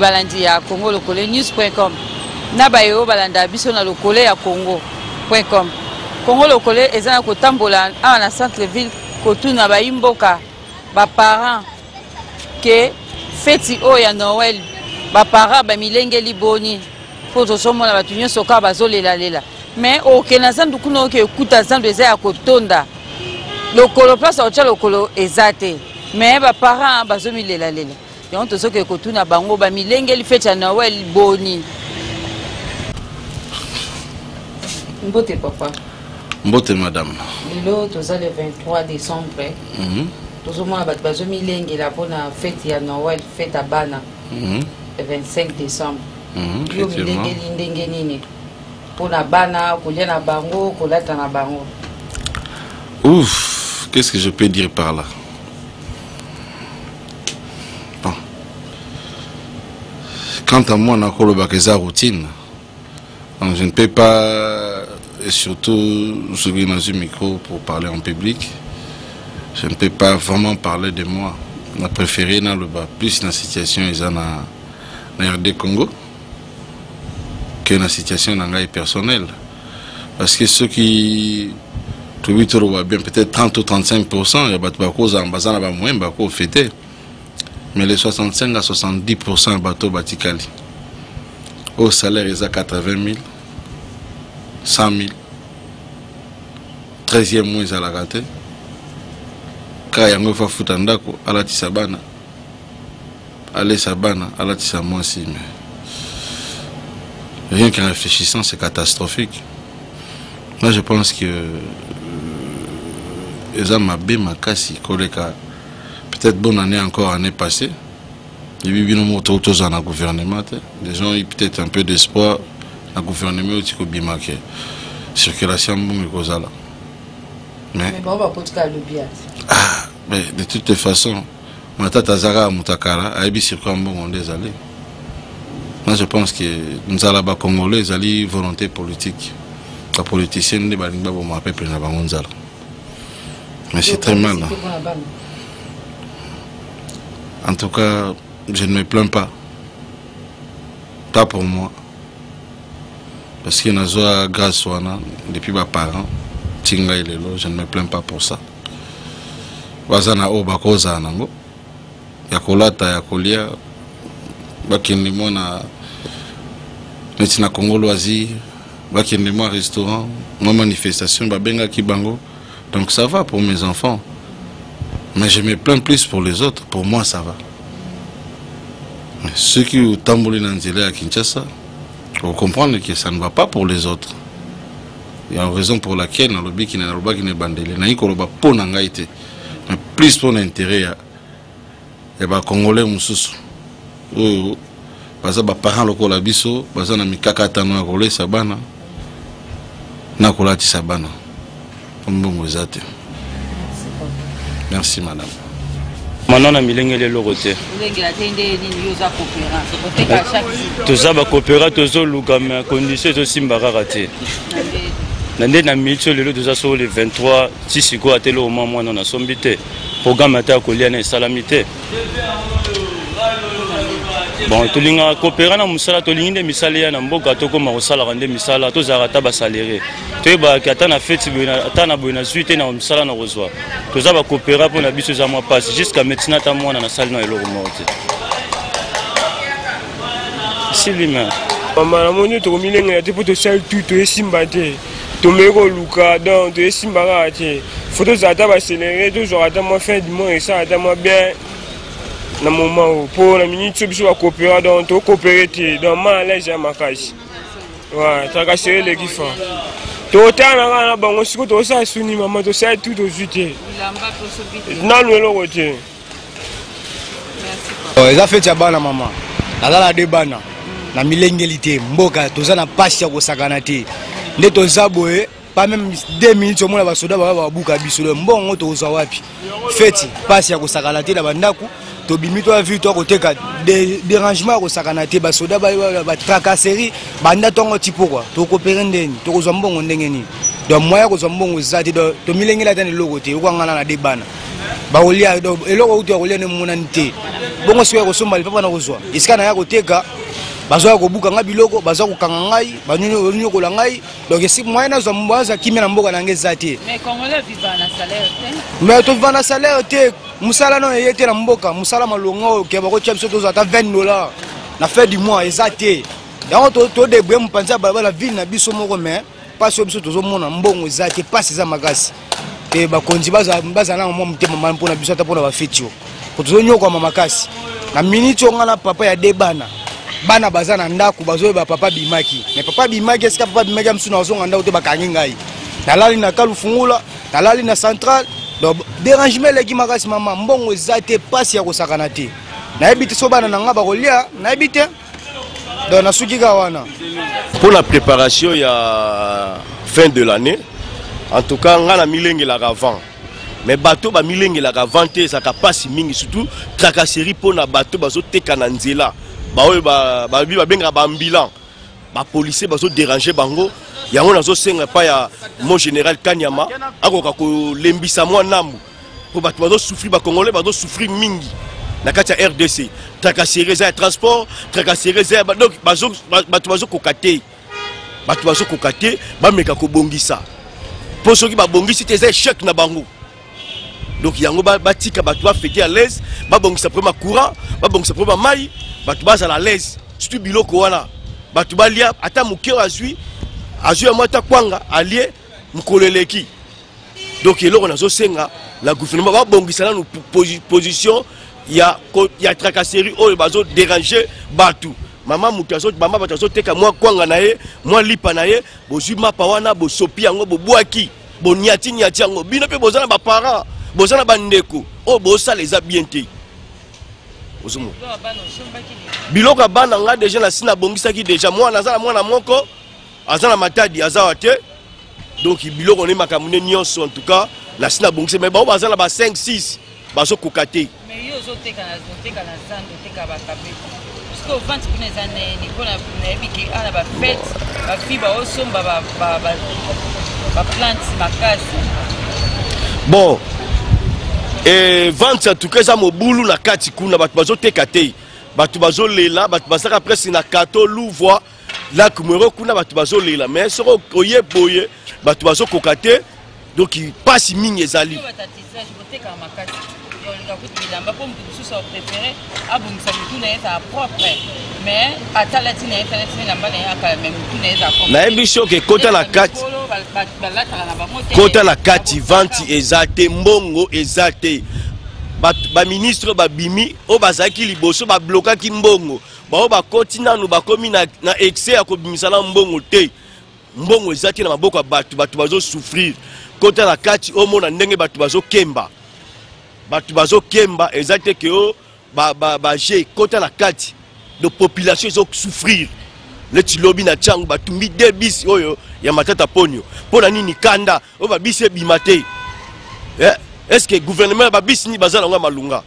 balandi ya Congo Lokole news.com na bayo balanda biso na Lokole ya Congo.com Congo Lokole ezana kotambola na centre ville kotuna baimboka ba parents que feti o ya Noël ba parents ba milengeli boni po to somo na batunyo soka bazolela lela mais o kenazandu kuno ke kuta zandu eza ya kotonda lokolo place ocha lokolo ezate mais ba parents bazomilela lela donc to soke kotuna bango ba milengeli feti ya Noël boni. Mbote papa. Mbote madame. Lelo toza le 23 décembre. Tozomona bato bazomilengela mpona fete ya Noël, fete ya bana. Le 25 décembre. Yo milengeli ndenge nini mpona bana kolia na bango kolata na bango? Ouf, qu'est-ce que je peux dire par là? Bon. Quant à moi, on a la routine. Donc je ne peux pas, et surtout jouer dans un micro pour parler en public, je ne peux pas vraiment parler de moi. On a préféré dans le bas plus dans la situation dans RD Congo que dans la situation dans la personnelle. Parce que ceux qui trouvent bien peut-être 30 ou 35%, il y a des choses en basant là-bas moins, fêter. Mais les 65 à 70% de bateaux batikali. Au salaire, ils ont 80 000, 100 000. 13e mois, ils ont la raté. Quand il y a un foutu en dako, à la tisabana. Allez, sabana, à la tisabana aussi. Rien qu'en réfléchissant, c'est catastrophique. Moi, je pense que. Ils ont ma makasi, koleka. Peut-être bonne année encore, année passée. Il y a eu un dans le gouvernement. Les gens ont peut-être un peu d'espoir dans le gouvernement qui a bien marqué. Circulation, mais de toute façon, moi je pense que nous allons les Congolais, ils volonté politique. Les politiciens ne vont pas peuple. Mais c'est très mal. En tout cas, je ne me plains pas. Pas pour moi. Parce qu'il y a une grâce depuis mes parents. Je ne me plains pas pour ça. Wazana o bakoza nango. Yakolata yakolia. Bakendimo na metina Congo loisir. Bakendimo restaurant. Moi manifestation babenga kibango. Donc ça va pour mes enfants. Mais je me plains plus pour les autres. Pour moi, ça va. Mais ceux qui ont tamboulé dans le à Kinshasa, vous comprenez que ça ne va pas pour les autres. Il y a une raison pour laquelle dans le but qui n'est pas bandélé. Mais plus pour l'intérêt, il y a des Congolais moussous. Parce que les parents locaux labiso, parce que les kakata no akole sabana, na kolati sabana. Merci madame. Maintenant, on milenge les logoté. Tous ça va coopérer, tous ça mais conditions aussi mbararate. Nande na milcho le deux sur le 23 si siko atelo au moment on a sombité. Programme ata kolia na salamité. Bon, tolinga coopérer na musala tolinga misala na mboka to koma osala rende misala to zarata ba salaire. To ba kata na fête ata na bona suite na musala na rozwa. To za ba coopérer pour na biso za moi passe jusqu'à maintenant ta mwana na salle na eloko morte. C'est lui-même. Maman la moni to milenga ya te pour te salle tout to esimbate. To meko luka donc to esimbara te. Photo za ta ba accélérer toujours ata moi fin du mois et ça ata moi bien. Na moment pour la minute biso ba coopérer donc to coopérer dans ma l'aise à ma case. Ouais, ça va serrer les gifs. To tana na bango siko to sa suni maman to sa tout de suite. Na lo lo côté. Oh, eza fait ya bana maman. Ala de bana. Na milengelité mboka to za na pasi ya ko sakana te. Nde to za boye pas même 2 minutes au moins la soda ba buka biso le mbongo to za wapi feti passe ya ko sakala te la bandaku to bimi to vu to ko teka dérangement ko sakana te ba soda ba tracasserie banda tongo tipo quoi to ko perendeni to ko za mbongo ndenge ni donc moya ko za mbongo zati to milengi la tane logo te ko ngana na debana ba olia do eloko uti ko lene munani te bongo siko ko somba papa na ko zwa iskana ya ko teka bazoa ko buka nga biloko bazoa ko kanga ngai banyo ko la ngai donc si moyen na zo mbaza kimia na mboka na ngezati mais congolais vivant na salaire te mais to vivant na salaire te musala no yete na mboka musala malongo ke ba ko tshepso to za ta $20 na fin du mois ezate donc to de bwe mpanza ba la ville na biso moko mais pas so biso to zo mona mbongo ezate pas za magasi te ba konzi baza na mo mtema mal mpona biso ta pona ba fetio ko to nyoko ma makasi na minute ngana papa ya debana bana bazana ndaku bazoe ba papa bimaki mais papa bimaki eska papa bimaki amsuna ozonga ndaku te bakangi ngai nalali na kalufungula nalali na central donc dérangement leki makasi mama mbongo ezate pasi ya kosakana te na ebite so bana nanga bakolia na ebite donc nasuki ka wana pour la préparation ya fin de l'année en tout cas ngana milenge la avant mais bateau ba milenge la avant te ça kapasi mingi surtout tracasserie pour na bateau bazo teka na nzela ba benga ba ambulant ba policier bazo déranger bango yango nazo senga pa ya mon général Kanyama akoka ko lembisa mwa nambu po bato bazo souffrir ba congolais bazo souffrir mingi na kati ya RDC tracasserie za transport tracasserie za donc bato bazo kokate ba meka ko bongisa po soki ba bongisi te za chèque na bango donc yango ba tika bato ba fêter à l'aise ba bongisa premier courant ba bongisa premier mai bato baza à l'aise surtout biloko wana bato balia ata mukeo azui amata kwanga allié mkoleleki donc eloko nazo senga la gouvernement ba bongisa na position ya tracasserie oyo bazo déranger bato mama mutazo mama batazo teka mwa kwanga na ye mwa lipa na ye bozui mapa wana bosopi yango bobwaki boniati yango bino pe bozana ba parents bozana bandeko o bosala eza bien te ozumo biloko bana nga déjà na sina bongisa ki déjà moi nazala mwana moko azana matadi azawa te donc biloko ne makamune nyonso en tout cas na sina bongisa mais ba bazala ba 5 6 bazo kokate mais yo zo teka na zando teka ba kapé parce que au vente pour les années ni ko na biki ana ba fête ba fiba osomba ba plante makasi bon et vente en tout cas ça mobulu na kati kuna bato bazo teka te bato bazo lela bato basaka presque na kato louvois la kumero kuna bato bazo lela mais soko oye boye bato bazo kokate donc il passe mingi ezali na ebiso ke kota na kati vanti ezate mbongo ezate ba ministre ba bimi o bazaki liboso ba blokaki mbongo ba bakoti nanu bakomi na excès ya kobimisala mbongo te mbongo ezate na maboko ya bato bazo souffrir kota na kati o mona ndenge bato bazo kemba ezate ke o ba je kota na kati de population ezo souffrir leti lobi na changu batumbi 2 bis oyo ya matata ponyo pona nini kanda o ba bisi ebimate est-ce que gouvernement ba bisi ni bazala nga malunga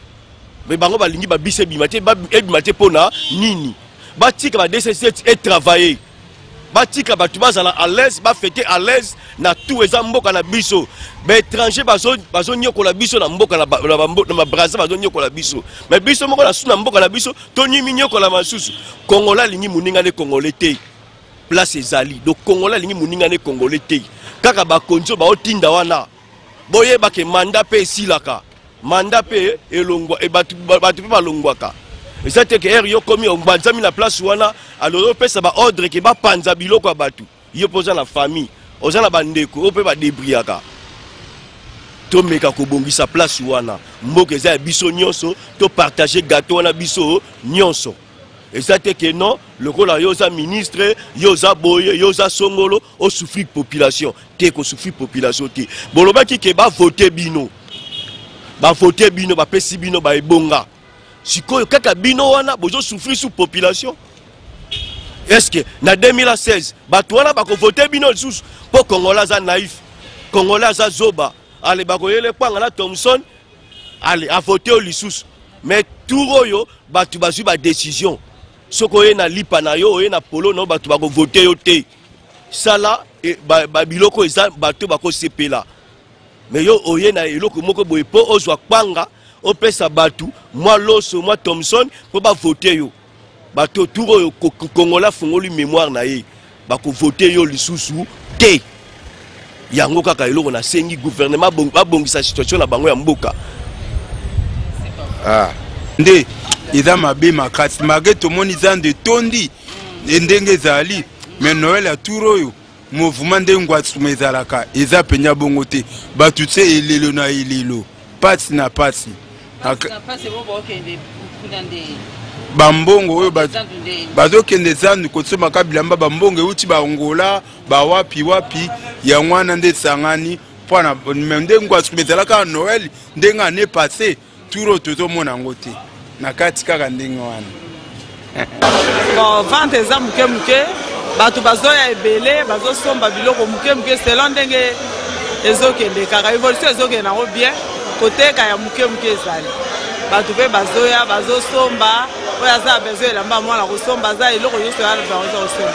mais bango balingi ba bisi ebimate pona nini batika ba DCC et travailler batika batu bazala à l'aise ba fêter à l'aise na tout eza mboka na biso ba étranger bazo nyokola biso na mboka na Brazza bazo nyokola biso mais biso moko na suna mboka na biso to nyimi nyokola masusu Congolais lingi muninga ne Congolais te place ezali donc Congolais lingi muninga ne Congolais te kaka ba konzo ba otinda wana boye ba ke mandat pe silaka mandat pe elongwa e batu pe balongwaka ezate ke yo komi onbanzami na place wana alors pesa ba ordre ke ba panza biloko ya batu yo poza na famille oza na bandeko o pe ba débriaka to meka ko bongisa place wana mboka eza biso nyonso to partager gâteau wana biso nyonso ezate ke non le kola yo za ministre yo za boye yo za songolo o souffrir population te ko souffrir population te bolobaki ke ba voter bino ba pesi bino ba ebonga sikoyo kaka bino wana bozo souffrir sous population est-ce que na 2016 bato wana bakovote bino lisusu mpo congolais aza naïf congolais aza zoba ale bakoyele kwanga na Thomson ale avote o lisusu mais tour oyo bato bazwi badécision soki oye na lipa na yo oye na polo na yo bato bakovote yo te sala babiloko eza bato bakosepela mais yo oye na eloko moko boye mpo ozwa kwanga opesa bato mwa loso mwa Thomson mpo bavote yo bato tour oyo congolais fungoli mémoire na ye bakovote yo lisusu te yango kaka eloko na sengi gouvernement babongisa situation na bango ya mboka nde eza mabe makasi mage tomoni eza nde tondi ndenge ezali mais Noël ya tour oyo mouvement nde ngwasuma ezalaka eza penya bongo te bato te elelo na elelo pasi na pasi bambongo oyo bazokende zandu kosomaka bilamba bambongo euti baongola bawapi yango wana nde esangani mpona nde ngwasuma ezalaka Noël ndenge ane passe turo tozomona yango te na kati kaka ndenge wana bon vente eza muke bato bazoya ebele bazosomba biloko muke selon ndenge ezokende kaka évolution ezokende nango bien koteka ya muke ezali bato mpe bazoya bazosomba oyo aza besoin elamba mwana kosomba aza eloko nyonso ya bango eza kosomba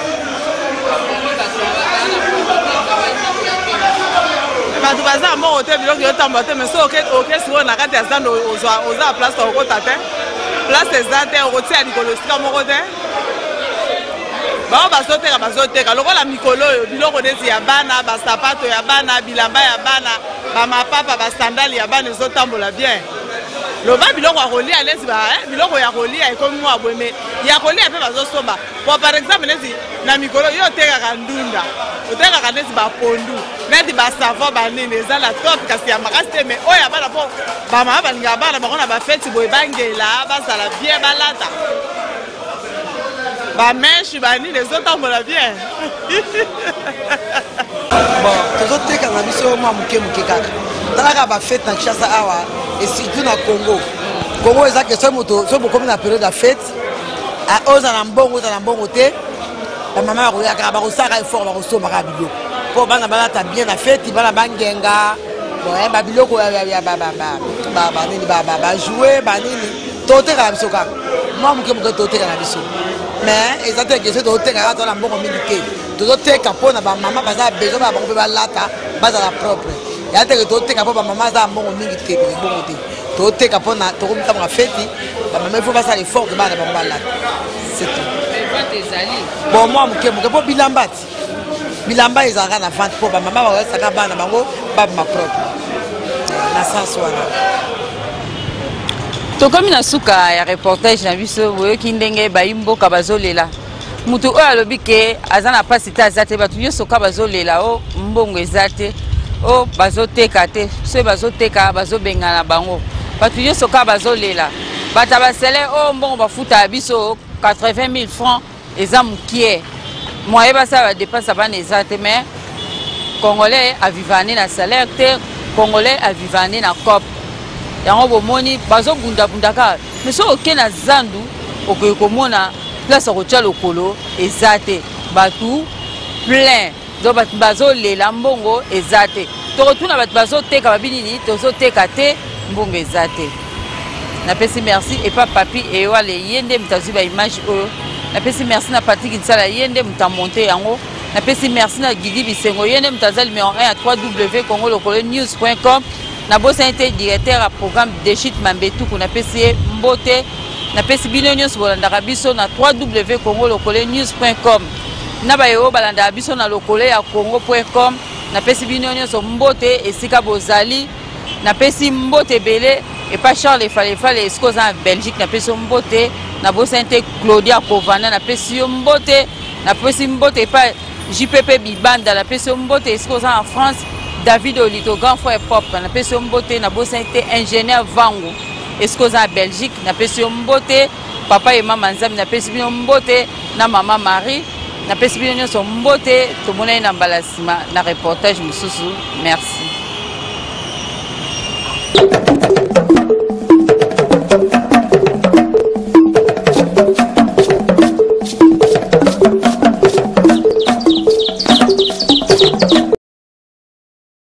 bato baza mbongo te biloko yotambola te mais so okesi oyo na kati ya zando oza place okota te place eza te okotia likolo esika moko te bao bazoteka lokola mikolo oyo biloko neti ya bana basapato ya bana bilamba ya bana bamapapa basandali ya bana ezotambola bien loba biloko ya kolia neti biloko ya kolia ekomi mwa boye me ya kolia mpe bazosomba po par exemple neti na mikolo yo otekaka ndunda otekaka neti bapondu neti basavo banini eza na top kasi ya makasi te me oyo ya bana mpo bamama balingaka bana bango na bafeti boye bangela bazala bien balata bameshe banini ezotambola bien bon tozoteka na biso mwa muke kaka talaka bafete na Kinshasa awa et surtout na Congo eza question moto so bokomi na période ya fete oza na mbongo te bamama bakoyaka bakosaka effort bakosombaka biloko mpo bana balata bien na fete bana bangenga babiloko banini bajoue banini toteka na biso kaka mwa muke toteka na biso mais eza te question toteka kaka tona mbongo mingi te tozoteka mpona bamama baza besoin bango mpe balata bazala propre ya teke toteka mpo bamama aza mbongo mingi te bongo te toteka mpona tokomitamboka feti bamama ifo basala effort ke bana bango balata c'est tout bon mwa muke mpo bilamba ezalaka na vente mpo bamama bakoyesaka bana bango babima propre na sens wana tokomi na suka ya reportage na biso boyoki ndenge bayimboka bazolela mutu oyo alobi ke aza na pasi te aza te bato nyonso ka bazolela o mbongo eza te o bazoteka te soki bazoteka bazobengana bango bato nyonso ka bazolela bato basele o mbongo bafuta biso 80 000 francs eza mokie moye basala badepense bana eza te mais congolais avivane na salaire te congolais avivane na cop yango bomoni bazobundabundaka mais soki oke na zandu okoki komona place akotia lokolo eza te bato plein donc bato bazolela mbongo eza te tokotuna bato bazoteka babinini tozoteka te mbongo eza te napesi merci epa papi eyewale ye nde moto azwi baimage oyo napesi merci na Patrick Nsala ye nde moto amonte yango napesi merci na Gidi Bisengo ye nde moto aza numéro 1 ya www.congolokolonews.com nabosani te directeur ya programme Deshit Mambetuku napesi ye mbote napesi bino nyonso bolandaka biso na www.congolokolonews.com na bayo balandaka biso na lokolo ya congo.com napesi bino nyonso mbote esika bozali napesi mbote ebele epa Charles Efalefale esika oza na Belgique napesi yo mbote nabosani te Claudia Kovana napesi yo mbote napesi mbote epa JPP Bibanda napesi yo mbote esika oza na France David Olito grand frère propre napesi yo mbote nabosani te ingénieur Vango esika oza na Belgique napesi yo mbote papa et mama Nzambi napesi bino mbote na mama Marie napesi bino nyonso mbote tomonani na mbala nsima na reportage mosusu merci. Thank you.